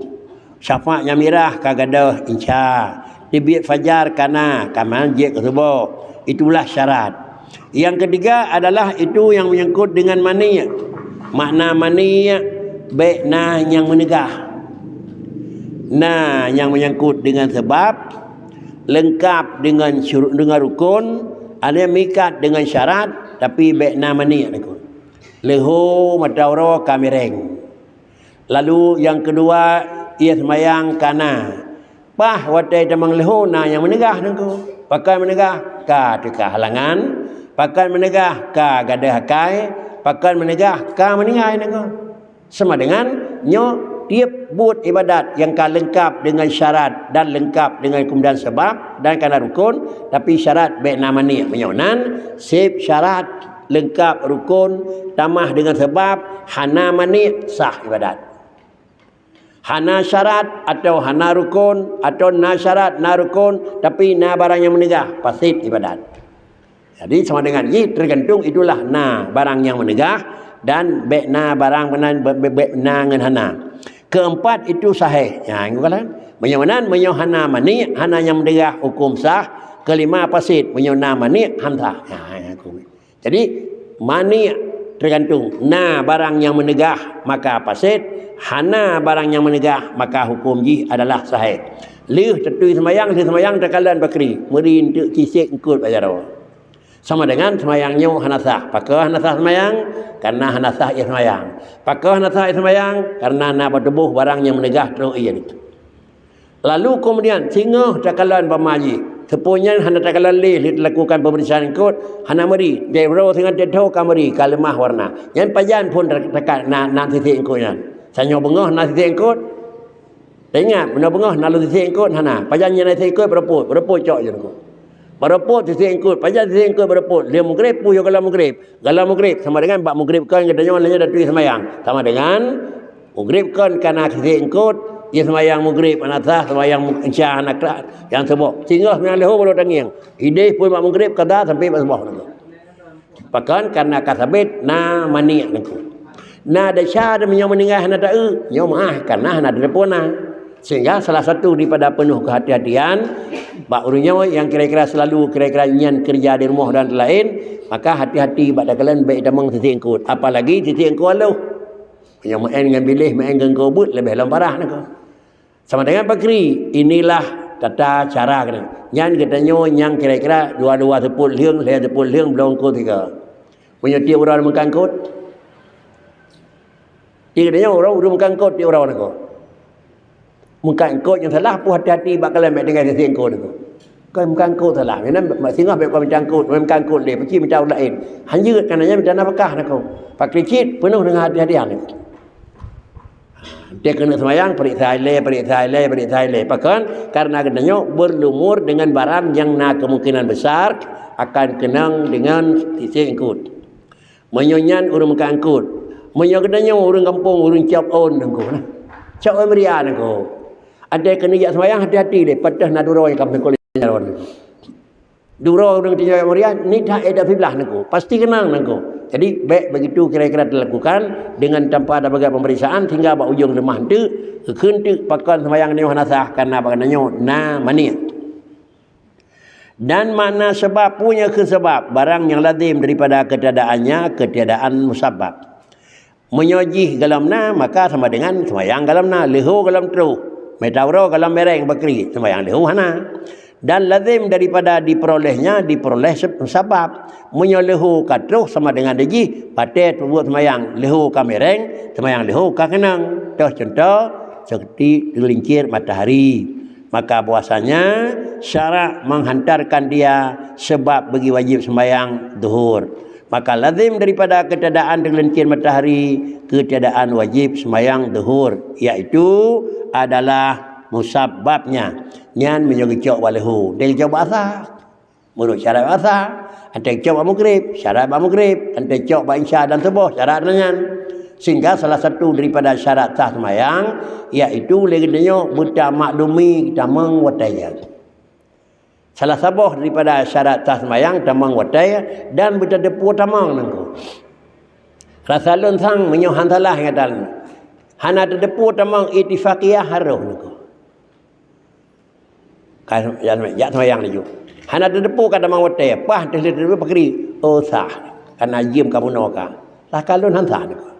Syafaqnya mirah ka gadah insya. Tibiyat fajar kana ka manjik subuh. Itulah syarat. Yang ketiga adalah itu yang menyangkut dengan mani. Makna mani baik nah yang menegah. Nah yang menyangkut dengan sebab, lengkap dengan syurut dengan rukun, ada mikat dengan syarat tapi baik nah mani aku. Leho matahari kamereng. Lalu yang kedua ia semayang kana. Pah watai demang leho nah yang menegah nangku. Pakai menegah ka dekat halangan. Pakai menegah ka gadah hakai, pakai menegah ka meningai nengko. Sama dengan nyo tiap buat ibadat yang ka lengkap dengan syarat dan lengkap dengan kemudian sebab dan kana rukun, tapi syarat baik namani menyonan sip syarat lengkap rukun tambah dengan sebab hana mani sah ibadat. Hana syarat atau hana rukun atau na syarat na rukun tapi na barang yang menegah pasit ibadat. Jadi sama dengan ini tergantung itulah na barang yang menegah dan bek na barang bek na ngan hana. Keempat itu sahih. Ya, ngukala menyonan menyohana mani hana yang menegah hukum sah kelima fasid punya na mani hamzah. Jadi mani tergantung na barang yang menegah maka fasid, hana barang yang menegah maka hukum ji adalah sahih. Lih tetui semayang terkalan bakri meri untuk kisik ikut ajar Allah. Sama dengan semayangnya hanasah. Pakai hanasah semayang karena hanasah ia semayang. Pakai hanasah ia semayang karena nak bertubuh barang yang menegah terus ia itu. Lalu kemudian singa takalan pamaji. Sepunya hana takalan leh lakukan pemeriksaan ikut hana meri. Dia bro dengan tetau kameri kalemah warna. Yang pajan pun dekat nak titik ikutnya. Sanyo bengah nak titik ikut. Ingat benda bengah nak titik ikut hana. Pajannya nak titik ikut bereput cok je ikut. Bereput titik ikut, pajan titik ikut bereput. Dia mugrib puyo kalau mugrib. Kalau mugrib sama dengan bak mugrib kan katanya orangnya dah tulis semayang. Sama dengan mugrib kan karena titik ikut dia semayang mugrib anasah semayang insya anak yang sebab. Sehingga semayang leho baru tangiang. Ideh pun bak mugrib kada sampai bak sebab. Pakan karena kasabit na mani nangku. Na ada syar menyau meninggal hana ta'u. Nyau maah karena hana telepona. Sehingga salah satu daripada penuh kehati-hatian bak urunya yang kira-kira selalu kira-kira nyan kerja di rumah dan lain, maka hati-hati bak dakalan baik damang titik engkut. Apalagi titik engkut aluh. Yang main dengan bilih, main dengan kobut lebih lamparah nak. Sama dengan bakri, inilah tata cara kena. Nyan katanya yang kira-kira dua-dua sepul liang, saya sepul liang belum engkut tiga. Punya tiap orang mengangkut. Dia katanya orang mengangkut tiap orang nak. Muka engkau yang salah pun hati-hati bakalan mek dengan sisi engkau tu. Kau muka engkau salah. Karena singgah mek kau minta engkau le, pergi minta orang lain. Hanya kerana minta nafkah nak kau. Pak kricit penuh dengan hati-hatian ni. Dia kena semayang periksa le. Bahkan karena kenanya berlumur dengan barang yang nak kemungkinan besar akan kenang dengan sisi engkau. Menyonyan urung muka engkau. Menyonyan urung kampung urung cap on engkau. Cap on meriah engkau. Ada kena jak semayang hati-hati deh. Patah nak durau yang kamu kolej jalan. Durau dengan tinjau yang meriah ni dah ada fiblah nengko. Pasti kenang nengko. Jadi baik begitu kira-kira dilakukan dengan tanpa ada bagai pemeriksaan hingga bak ujung lemah tu kentu pakan semayang ni hanasah karena baganannya na mani. Dan mana sebab punya kesebab barang yang lazim daripada ketiadaan musabab. Menyojih galamna maka sama dengan semayang galamna leho galam terus. Metawro kalau mereng bakri sembahyang lehu hana. Dan lazim daripada diperoleh sebab menyolehu katruh sama dengan deji patet buat sembahyang lehu ka mereng sembahyang lehu ka kenang. Contoh seperti gelincir matahari. Maka puasanya syarak menghantarkan dia sebab bagi wajib sembahyang zuhur. Maka lazim daripada ketiadaan gelincir matahari ketiadaan wajib sembahyang zuhur, iaitu adalah musababnya. Nyan menyogi cok walehu. Dia cok basah. Menurut syarat basah. Antai cok bamugrib. Syarat bamugrib. Antai cok bainsya dan subuh. Syarat nyan. Sehingga salah satu daripada syarat sah semayang iaitu legendanya buta maklumi tamang wataya. Salah satu daripada syarat sah semayang tamang wataya dan buta depu tamang nangku. Rasa lun sang menyohan salah ngatal. Hana terdepu tamang itifaqiyah haruh nangku. Kan ya semayang laju. Hana terdepu kata mang wataya. Pah terdepu pakri oh sah. Karena jim kamu noka. Lah kalun han sah nangku.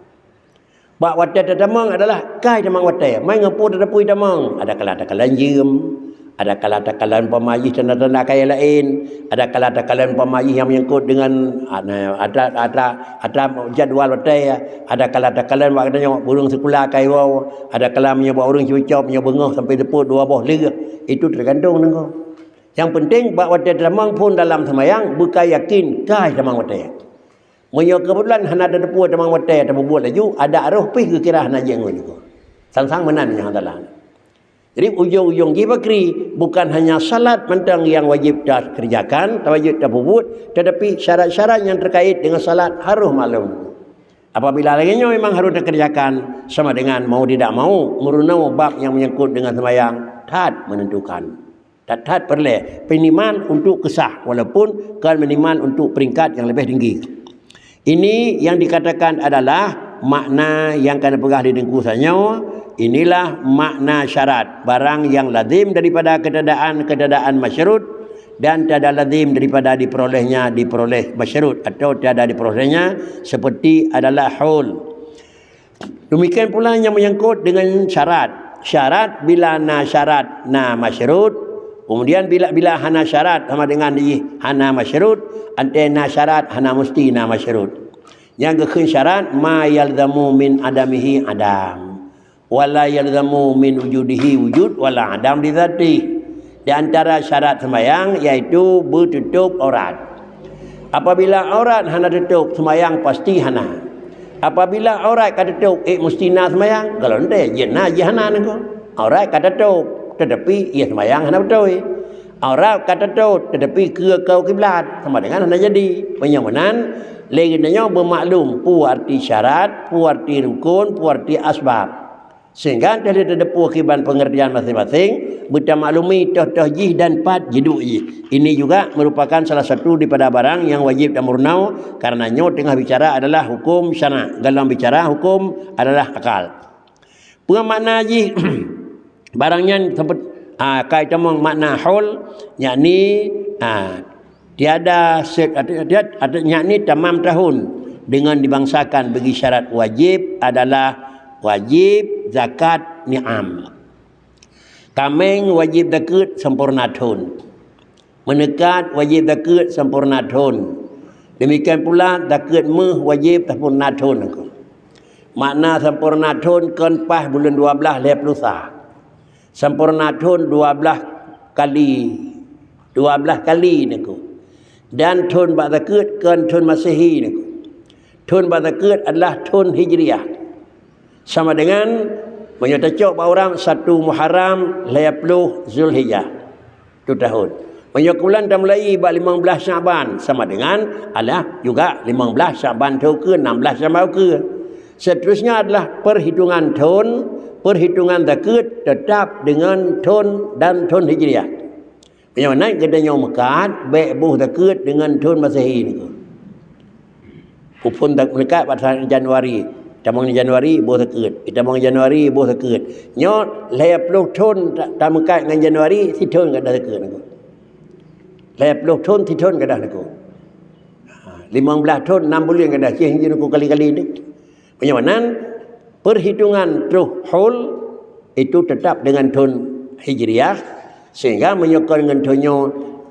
Bak wataya tamang adalah kai tamang wataya. Mai ngapu terdepu tamang. Ada kala jim. Ada kala-kala pemajih tanda-tanda kaya lain. Ada kala-kala pemajih yang menyangkut dengan ada jadual wataya. Ada kala-kala waktunya burung sekolah kaya wow. Ada kala menyebut burung cucop, menyebut bengah sampai deput 2 buah lega. Itu tergantung nengko. Yang penting bak wataya tamang pun dalam semayang bukan yakin kai tamang wataya. Menyo kebetulan hana ada deput tamang wataya tamang buat laju ada arah pi ke kira hana jeng nengko. Sang-sang menan yang dalam. Jadi ujung-ujung gibakri bukan hanya salat mentang yang wajib dah kerjakan, wajib dah bubut, tetapi syarat-syarat yang terkait dengan salat harus maklum. Apabila laginya memang harus dikerjakan sama dengan mau tidak mau, merunau bab yang menyangkut dengan sembahyang, tad menentukan. Tad perle minimal untuk kesah walaupun kan minimal untuk peringkat yang lebih tinggi. Ini yang dikatakan adalah makna yang kena pegah di dengkusannya. Inilah makna syarat barang yang lazim daripada keadaan masyarut dan tiada lazim daripada diperoleh masyarut atau tiada diperolehnya seperti adalah haul. Demikian pula yang menyangkut dengan syarat. Syarat bila na syarat na masyarut, kemudian bila hana syarat sama dengan hana masyarut, ante na syarat hana mesti na masyarut. Yang kekin syarat ma yalzamu min adamihi adam wala yalzamu min wujudihi wujud wala adam di dzati. Di antara syarat sembahyang iaitu bertutup aurat. Apabila aurat hana tutup, sembahyang pasti hana. Apabila aurat kata tutup, mesti na sembahyang. Kalau ente jena hana nengko. Aurat kata tutup, tetapi ia sembahyang hana betul. Aurat kata tutup, tetapi ke kau kiblat, sama dengan hana jadi. Penyamanan leginanya bermaklum pu arti syarat, pu arti rukun, pu arti asbab. Sehingga dari terdepu akibat pengertian masing-masing, kita maklumi toh jih dan pat jiduk jih. Ini juga merupakan salah satu daripada barang yang wajib dan murnau, karenanya tengah bicara adalah hukum syara'. Dalam bicara hukum adalah akal. Makna jih barangnya seperti kaitan makna haul, yakni tiada yakni tamam tahun dengan dibangsakan bagi syarat wajib adalah wajib zakat ni'am. Kameng wajib zakat sempurna tahun. Menekat wajib zakat sempurna tahun. Demikian pula zakat wajib sempurna tahun. Makna sempurna tahun kan pas bulan 12 lepluh sah. Sempurna tahun 12 kali niku. Dan tahun bak zakat kan tahun Masehi niku. Tahun bak zakat adalah tahun Hijriah. Sama dengan menyatakan orang 1 Muharram 50 Zulhijjah. Itu tahun. Menyatakan dah mulai 15 Syaban sama dengan adalah juga 15 Syaban tu ke 16 Syaban ke. Seterusnya adalah perhitungan tahun, perhitungan zakat tetap dengan tahun dan tahun Hijriah. Bagaimana kita nyom mekat baik buh zakat dengan tahun Masehi ni. Kupun tak mekat pada Januari. Tamang Januari buh zakat. Tamang Januari buh zakat. Nyo 50 tahun tak mekat dengan Januari si tahun kada zakat aku. 50 tahun si tahun kada aku. 15 tahun 6 bulan kada cih aku kali-kali ni. Bagaimana perhitungan haul itu tetap dengan tahun Hijriah sehingga menyangkut dengan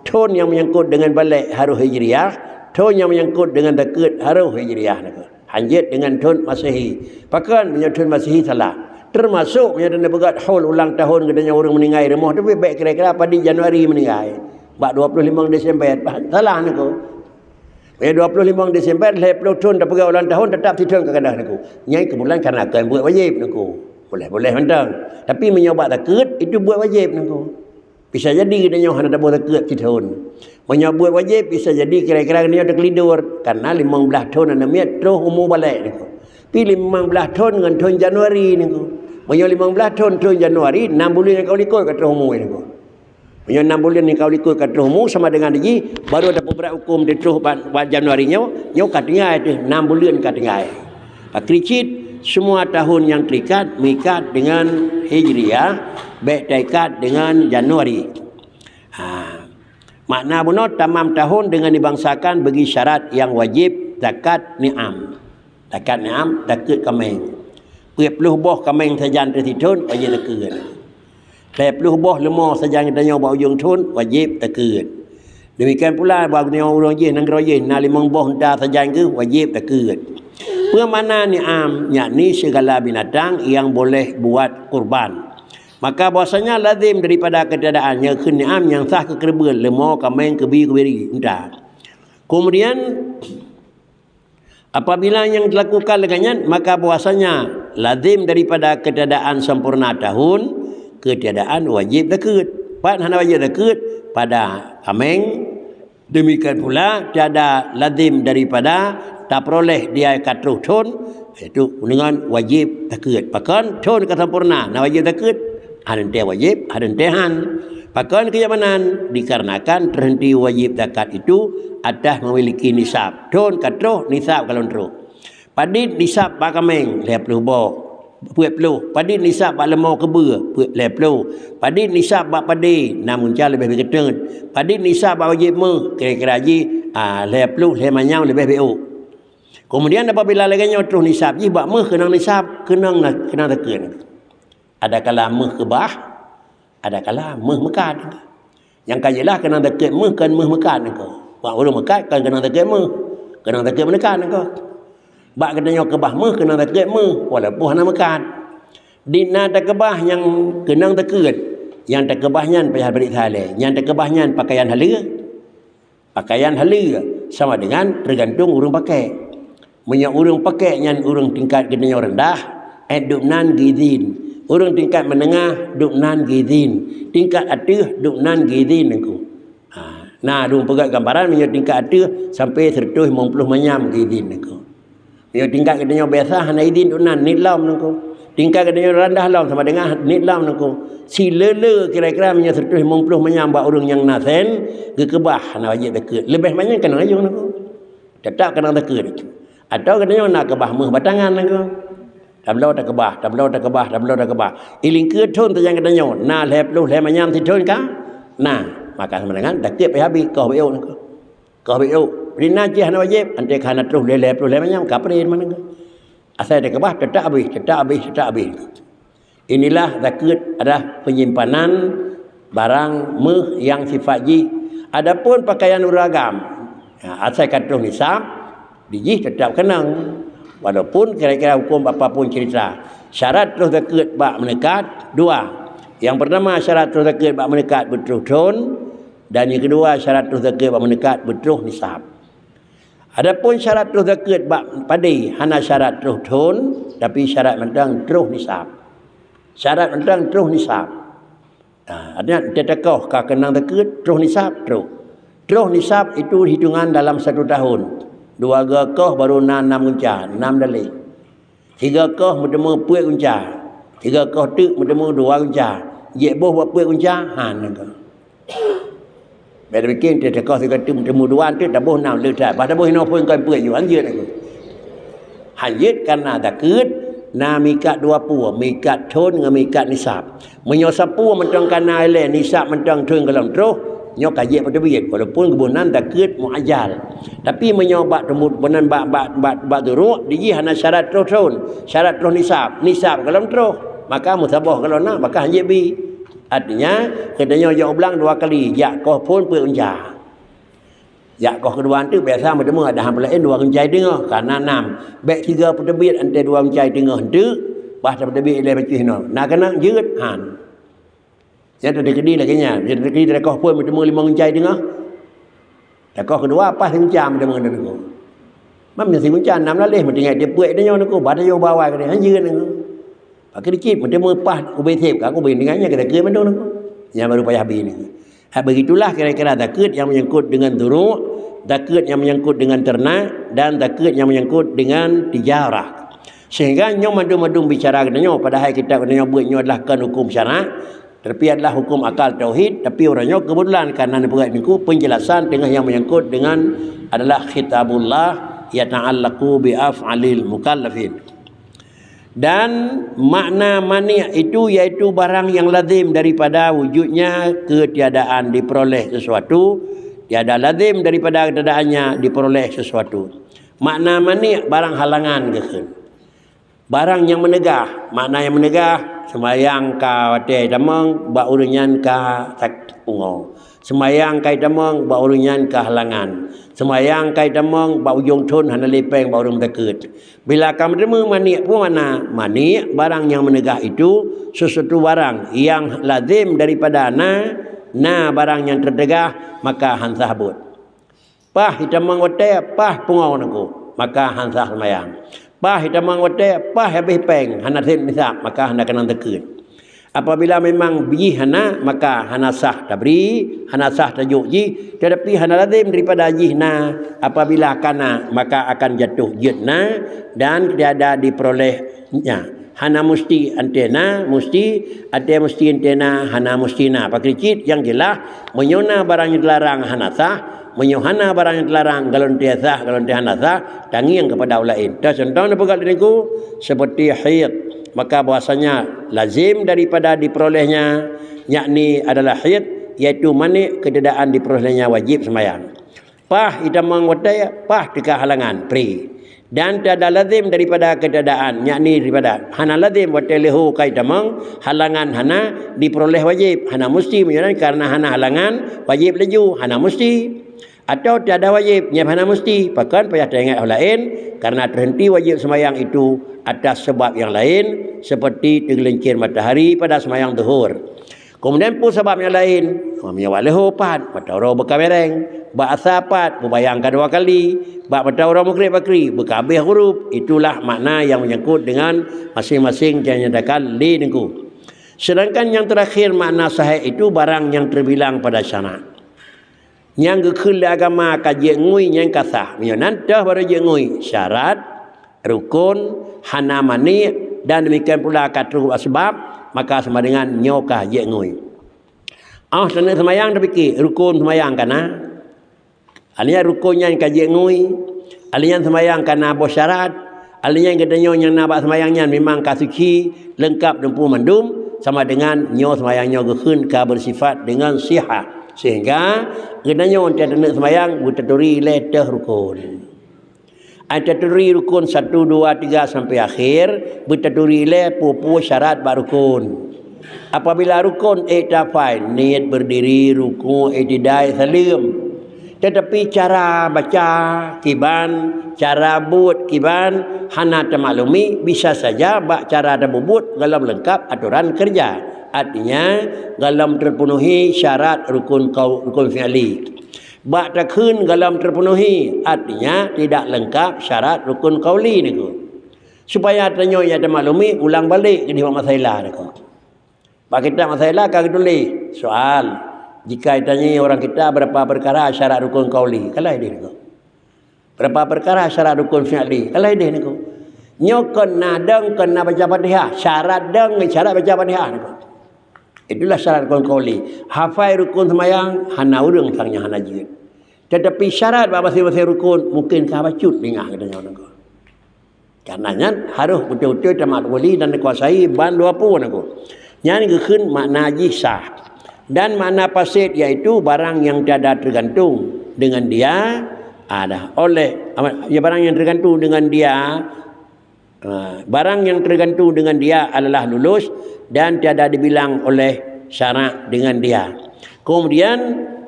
tahun yang menyangkut dengan balik haruh Hijriah, tahun yang menyangkut dengan zakat haruh Hijriah nak. Hanjit dengan tahun Masehi. Pakan punya tahun Masehi salah. Termasuk punya dana begat haul ulang tahun katanya orang meninggal rumah tapi baik kira-kira pada Januari meninggal. Bak 25 Disember salah niku. Punya 25 Disember 50 tahun dah pegang ulang tahun tetap si tahun kadang niku. Nyai kebulan karena akan buat wajib niku. Boleh mentang. Tapi menyobat zakat itu buat wajib niku. Bisa jadi katanya hana tak buat zakat si tahun. Menyabut wajib bisa jadi kira-kira dia ada kelidur karena 15 tahun anda miat terus umur balik niku. Pi 15 tahun dengan tahun Januari niku. Punya 15 tahun Januari 6 bulan yang kau likut kat umur niku. Punya 6 bulan yang kau likut kat umur sama dengan dia baru ada beberapa hukum di terus buat Januari nya katanya itu 6 bulan katanya. Kricit semua tahun yang terikat mengikat dengan Hijriah baik terikat dengan Januari. Makna benar tamam tahun dengan dibangsakan bagi syarat yang wajib zakat ni'am. Zakat ni'am, zakat kameng. 10 boh kameng sajan tertitun wajib zakat. 10 boh lemah sajan katanya bau ujung tun wajib zakat. Demikian pula bagi orang je nang roye na 5 boh dah sajan ke wajib zakat. Permana ni'am yakni segala binatang yang boleh buat kurban. Maka bahasanya lazim daripada ketiadaannya ni'am yang sah kekerban lemah, kameng, kebiri entah. Kemudian apabila yang dilakukan dengannya maka bahasanya lazim daripada ketiadaan sempurna tahun ketiadaan wajib zakat. Pada hana wajib zakat pada kameng. Demikian pula tiada lazim daripada tak peroleh dia katruh tahun itu dengan wajib zakat. Bahkan tahun kesempurna na wajib zakat ada yang wajib, ada yang tehan. Pakaian kenyamanan dikarenakan terhenti wajib zakat itu atas memiliki nisab. Tahun katruh nisab kalau terus. Padit nisab bakameng 50 boh. puet peluh. Padi nisab bak lemau keba, puet le peluh. Padi nisab bak padi, namun cara lebih keteng. Padi nisab bak wajib me, kira-kira haji le peluh le manyang lebih beuk. Kemudian apabila lagi terus nisab ji bak me kenang nisab, kenang tekun. Ada kala me kebah, ada kala me mekat. Yang kajilah kenang tekun me kan me mekat engkau. Bak urang mekat kan kenang tekun me. Kenang tekun menekan engkau. Bak katanya kebah me kenang tekun me walaupun hana mekat. Dina tekebah yang kenang tekun, yang tekebahnya payah beri thaleh, yang tekebahnya pakaian hala. Pakaian hala sama dengan tergantung urang pakai. Menyak urang pakai yang urang tingkat katanya rendah, duk nan gizin. Urang tingkat menengah duk nan gizin. Tingkat atas duk nan gizin engkau. Nah, duk pegat gambaran menyak tingkat atas sampai 150 manyam gizin engkau. Menyak tingkat katanya biasa hana izin duk nan nitlam engkau. Tingkat katanya rendah lam sama dengan nitlam engkau. Si lele kira-kira menyak 150 manyam bak urang yang nasen gekebah nak wajib tekut. Lebih banyak kena ajung engkau. Tetap kena tekut. Atau katanya nak kebah meh batangan engkau. Dablau tak kebah. Iling ke thon tu yang katanya, na le peluh le manyam ti thon ka? Nah, maka sama dengan dak tiap habis kau beuk engkau. Kau beuk. Rina je hana wajib, ante kana terus le peluh le manyam ka perin mana engkau. Asal dak kebah tetap habis. Inilah zakat adalah penyimpanan barang meh yang sifat ji. Adapun pakaian uragam, asal kata nisab, dijih tetap kenang. Walaupun kira-kira hukum apapun cerita. Syarat terus zakat bak menekat dua. Yang pertama syarat terus zakat bak menekat betul thon, dan yang kedua syarat terus zakat bak menekat betul nisab. Adapun syarat terus zakat bak padi hana syarat terus thon, tapi syarat mentang terus nisab. Syarat mentang terus nisab. Artinya tetekoh ka kenang zakat terus nisab terus. Terus nisab itu hitungan dalam 1 tahun. 2 gakoh baru 6 unca, 6 dalih. 3 koh bertemu puik unca. 3 koh tu bertemu 2 unca. Jek boh buat puik unca, han engkau. Bila bikin dia koh 3 tu bertemu 2 tu dah boh 6 letak. Pada boh hino pun kau puik you anjir engkau. Hanjit karena zakat na mikat 20, mikat thon dengan mikat nisab. Menyo sapu mentang kana ile nisab mentang thon kalam terus nyo kaji pada biit walaupun kebunan zakat muajjal. Tapi menyobat temut benan bak duruk diji hana syarat terus thon, syarat terus nisab kalam terus, maka musabah kalau nak maka hanjit bi. Artinya katanya yang ulang 2 kali, jak koh pun puik unca. Jak koh kedua tu biasa bertemu ada hang lain 2 uncai tengah karena 6. Baik 3 petebit ante 2 uncai tengah tu, bah petebit ile bacih no. Nak kena jeut han. Saya ada kedi lagi nya. Dia ada kedi koh pun bertemu 5 uncai tengah. Koh kedua apa uncam bertemu dengan aku. Mam si uncam 6 lalih mesti ingat dia puik dia aku. Bada yo bawai ke dia hanjeun aku. Pakai dikit bertemu pas ubay tip aku bin dengannya kata ke mendung aku. Yang baru payah habis ni. Begitulah kira-kira zakat yang menyangkut dengan duruk, zakat yang menyangkut dengan ternak dan zakat yang menyangkut dengan tijarah. Sehingga nyo madu-madu bicara katanya padahal kita katanya buatnya adalah kan hukum syarak. Tapi adalah hukum akal tauhid, tapi orangnya kebetulan karena berat niku penjelasan tengah yang menyangkut dengan adalah khitabullah yata'allaqu bi af'alil mukallafin. Dan makna mani' itu iaitu barang yang lazim daripada wujudnya ketiadaan diperoleh sesuatu, tiada lazim daripada keadaannya diperoleh sesuatu. Makna mani' barang halangan ke. Barang yang menegah, makna yang menegah semayang ka wate damang ba urunyan ka tak ungo. Semayang kai damang ba urunyan ka halangan. Semayang kai damang ba ujung thon hana lepeng ba urung tekut. Bila kamu temu mani' pun mana? Mani' barang yang menegah itu sesuatu barang yang lazim daripada na barang yang tertegah maka hansah habut. Pah hitamang wate pah pungau naku maka hansah semayang. Pah hitamang wate pah habis peng hana sen misap maka hana kena tekut. Apabila memang biji hana maka hana sah tabri, hana sah tajuk ji, tetapi hana lazim daripada jihna apabila kana maka akan jatuh jidna dan tiada diperolehnya. Hana musti antena musti ate musti antena hana mustina. Pakricit yang jelas menyona barang yang dilarang hana sah, menyohana barang yang dilarang galon dia sah, galon dia hana sah, tangi yang kepada orang lain. Dah contohnya pegat niku seperti haid. maka bahasanya lazim daripada diperolehnya yakni adalah haid, iaitu mani kededaan diperolehnya wajib sembahyang. Pah itamang wadai pah teka halangan pri. Dan tiada lazim daripada kededaan yakni daripada hana lazim wadai lehu kai tamang halangan hana diperoleh wajib, hana mesti menyenang karena hana halangan wajib laju hana mesti. Atau tiada wajib nyap hana mesti pakan payah teringat hal lain karena terhenti wajib sembahyang itu atas sebab yang lain seperti tergelincir matahari pada sembahyang zuhur. Kemudian pun sebab yang lain, menyawal leho pat, matahari berkamereng, bahasa pat, membayangkan 2 kali, matahari bakri, berkabih huruf. Itulah makna yang menyangkut dengan masing-masing yang nyatakan li nengku. Sedangkan yang terakhir makna sahih itu barang yang terbilang pada syarat. Yang gekul agama kaji ngui yang kasah. Nanti baru je ngui syarat, rukun, hana mani dan demikian pula kata sebab. Maka sama dengan nyokah je ngui. Sana semayang terfikir rukun semayang kana. Alihnya rukunnya yang kaji ngui. Alihnya semayang kana bos syarat. Alihnya yang katanya yang nak semayangnya memang kasuci lengkap dan pun mandum sama dengan nyo semayangnya gehun ka bersifat dengan sihat. Sehingga katanya untuk nak semayang bertaturi letah rukun. Taturi rukun 1, 2, 3 sampai akhir. Bertaturi le pupu syarat barukun. Apabila rukun iktafai niat berdiri ruku iktidai salim. Tetapi cara baca kiban, cara buat kiban hana termaklumi bisa saja bak cara terbubut dalam lengkap aturan kerja. Artinya dalam terpenuhi syarat rukun fi'li. Bak takhun galam terpenuhi, artinya tidak lengkap syarat rukun qauli niku. Supaya tanya ya termaklumi ulang balik ke di masalah niku. Pak kita masalah kag tulis soal jika ditanya orang kita berapa perkara syarat rukun qauli, kalah dia niku. Berapa perkara syarat rukun fi'li, kalah dia niku. Nyo kena deng kena baca Fatihah, syarat deng syarat baca Fatihah niku. Itulah syarat rukun qauli. Hafai rukun semayang hana urang tangnya hana jid. Tetapi syarat masing-masing rukun mungkin ka bacut dengar katanya orang ko. Karenanya harus betul-betul tamat wali dan dikuasai ban 20 aku. Yang keun makna jisah dan makna pasid iaitu barang yang tiada tergantung dengan dia ada oleh ya barang yang tergantung dengan dia barang yang tergantung dengan dia adalah lulus dan tiada dibilang oleh syarat dengan dia. Kemudian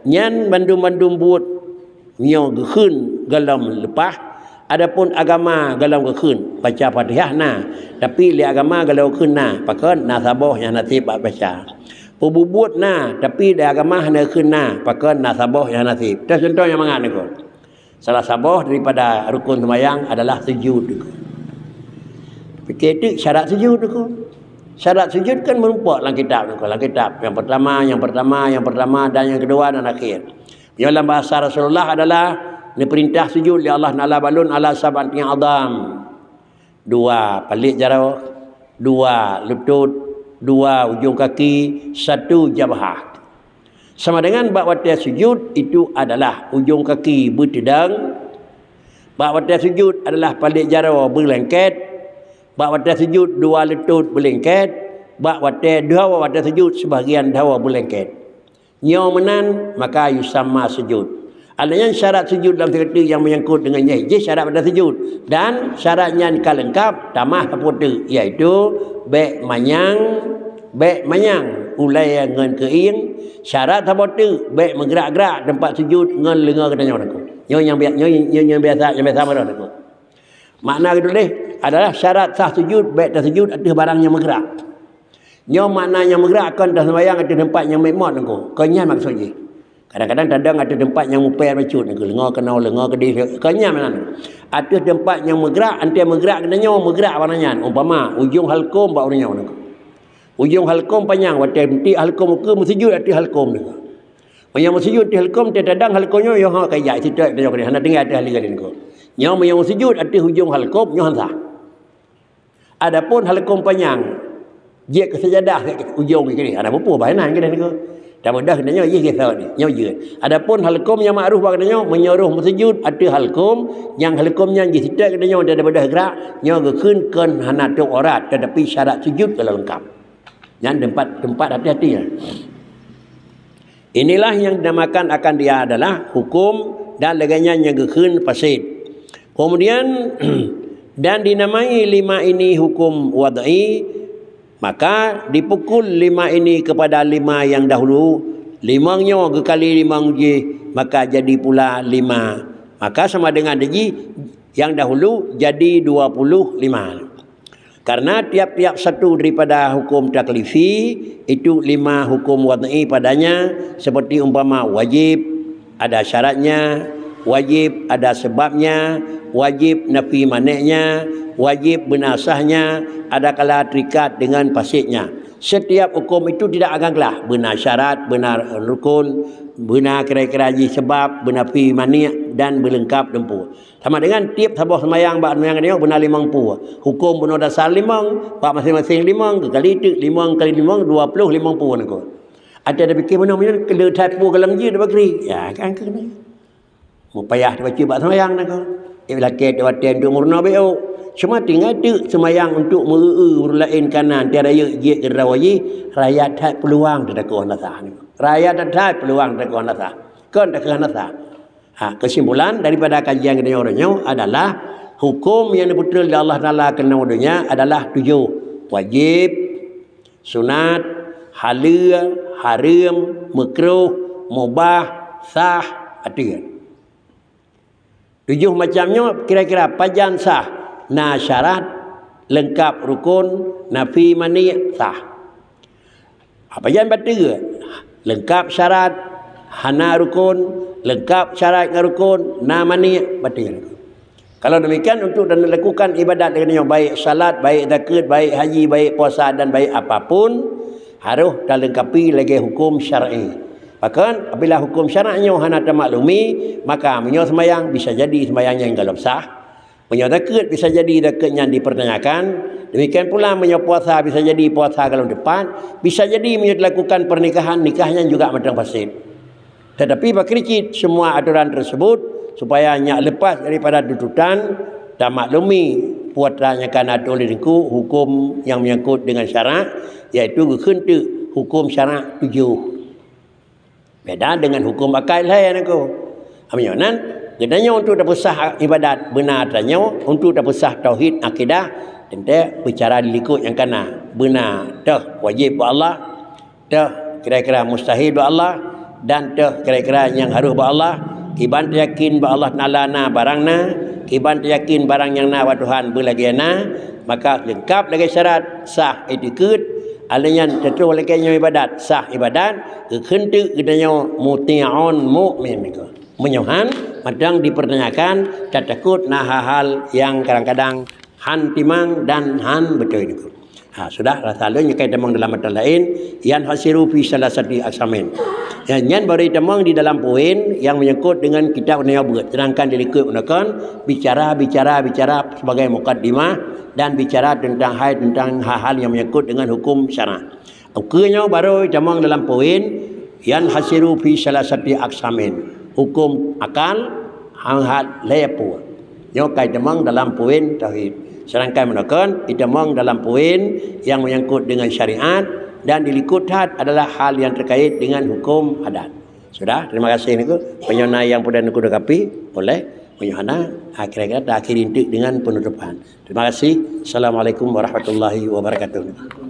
nyan bandum-bandum buat nyo gekhun galam lepah. Adapun agama galam gekhun baca Fatihah na. Tapi li agama galau khun na pakon nasabah yang nasib baca. Pububut na tapi di agama hana khun na pakon nasabah yang nasib. Itu contoh yang mangat ni ko. Salah sabah daripada rukun sembahyang adalah sujud. Fikir tu syarat sujud tu. Syarat sujud kan merupakan dalam kitab tu. Dalam kitab yang pertama dan yang kedua dan akhir. Yang dalam bahasa Rasulullah adalah perintah sujud li Allah Ta'ala balun ala sab'atin azam. 2 palit jarau, 2 lutut, 2 ujung kaki, 1 jabhah. Sama dengan bab waktu sujud itu adalah ujung kaki bertedang. Bab waktu sujud adalah palit jarau berlengket. Bab waktu sujud 2 lutut berlengket. Bab waktu sujud sebahagian dawa berlengket. Nyaw menan maka yusamma sujud. Adanya syarat sujud dalam cerita yang menyangkut dengannya. Jadi syarat pada sujud dan syaratnya lengkap tamah keputu iaitu bek manyang ulai ngan keing syarat tabotu bek menggerak-gerak tempat sujud ngan lenga katanya orang ko. Yang biasa marah aku. Makna gitu deh adalah syarat sah sujud bek tersujud ada barang yang bergerak. Nyo maknanya menggerakkan dah sembahyang ada tempat yang memot engko. Kenyam maksudnya. Kadang-kadang tadang ada tempat yang mupai bacut engko lenga kena lenga kedih kenyam mana. Ada tempat yang bergerak antia bergerak kena nyo bergerak warnanya. Umpama ujung halqum ba warnanya engko. Ujung halqum panjang waktu ti halqum ke musujud ati halqum engko. Yang musujud ti halqum ti tadang halqumnya yo ha kaya situ dia kena hana tinggal ada hali engko. Nyo yang musujud ati hujung halqum nyo hansa. Adapun halqum panjang dia ke sajadah ke ujung ni ada apa bahanan ke ni. dah mudah katanya ye kisah ni nyo je. Adapun halkum yang ma'ruf katanya menyuruh bersujud ada halkum yang halkumnya je sitat katanya dia dah mudah gerak nyo gekeun hana tu aurat tetapi syarat sujud kalau lengkap. Yang tempat hati-hati ya. Inilah yang dinamakan akan dia adalah hukum dan leganya yang gekeun fasid. Kemudian dan dinamai 5 ini hukum wad'i, maka dipukul 5 ini kepada 5 yang dahulu, 5-nya kali 5 je, maka jadi pula 5. Maka sama dengan ji yang dahulu jadi 25. Karena tiap-tiap satu daripada hukum taklifi itu 5 hukum wad'i padanya, seperti umpama wajib ada syaratnya, wajib ada sebabnya, wajib nafi maniknya, wajib benasahnya, ada kala terikat dengan fasidnya. Setiap hukum itu tidak aganglah benar syarat, benar rukun, benar kira-kira sebab, benar fi manik dan berlengkap dempu. Sama dengan tiap sabah semayang bak semayang dia benar 50. Hukum benar dasar 5, bak masing-masing 5 kali itu 5 kali 5 20 50 nak. Ada fikir benar-benar kena typo dalam je dah bakri. Ya kan kena. Mu payah baca bak semayang nak. Bila ke waten tu murna beo. Cuma tinggal tu semayang untuk lain kanan tiada ye ke rawayi rakyat tak peluang tak ko nasah ni. Rakyat tak peluang tak ko nasah. Kan tak ko nasah. Kesimpulan daripada kajian kita orangnya adalah hukum yang betul dari Allah Taala kena dunia adalah 7. Wajib, sunat, halal, haram, makruh, mubah, sah, ada. 7 macamnya kira-kira pajan sah, na syarat, lengkap rukun, nafi mani sah. Pajan batu, lengkap syarat, hana rukun, lengkap syarat dengan rukun, na mani batu. Kalau demikian untuk dan lakukan ibadat dengan baik salat, baik zakat, baik haji, baik puasa dan baik apapun harus dilengkapi lagi hukum syar'i. Bahkan apabila hukum syara'nya hana termaklumi, maka menyo semayang bisa jadi semayangnya yang galap sah. Menyo zakat bisa jadi zakatnya dipertanyakan. Demikian pula menyo puasa bisa jadi puasa kalau depan, bisa jadi menyo dilakukan pernikahan, nikahnya juga macam fasid. Tetapi bakricit semua aturan tersebut supaya nyak lepas daripada tuntutan dan maklumi puatranya kan ada oleh hukum yang menyangkut dengan syarak, iaitu kekentu hukum syarak 7. Beda dengan hukum akal lain aku. Aminan gedanya untuk dapat sah ibadat benar tanya, untuk dapat sah tauhid akidah, tentu bicara dilikut yang kana. Benar dah wajib buat Allah, dah kira-kira mustahil buat Allah, dan dah kira-kira yang harus buat Allah. Kiban yakin buat Allah nalana barangna, kiban yakin barang yang na wa Tuhan belagiana, maka lengkap lagi syarat sah etikut. Alanya tentu lagi ibadat sah ibadat kekentu gedanya muti'un mukmin itu menyuhan madang dipertanyakan tak takut nah hal yang kadang-kadang han timang dan han betul itu. Sudah selalunya kait temang dalam mata lain yang hasiru fi salasati aksamin. Yang baru temang di dalam poin yang menyangkut dengan kitab Niyabut. Sedangkan dilikut gunakan bicara sebagai mukaddimah dan bicara tentang hal-hal yang menyangkut dengan hukum syara'. Ukenya baru temang dalam poin yang hasiru fi salasati aksamin. Hukum akal hal lepu. Yang kait temang dalam poin tauhid. Sedangkan menekan ditemang dalam poin yang menyangkut dengan syariat dan dilikut had adalah hal yang terkait dengan hukum adat. Sudah, terima kasih niku. Penyona yang pun niku dekapi oleh penyona akhir-akhir akhir intik dengan penutupan. Terima kasih. Assalamualaikum warahmatullahi wabarakatuh.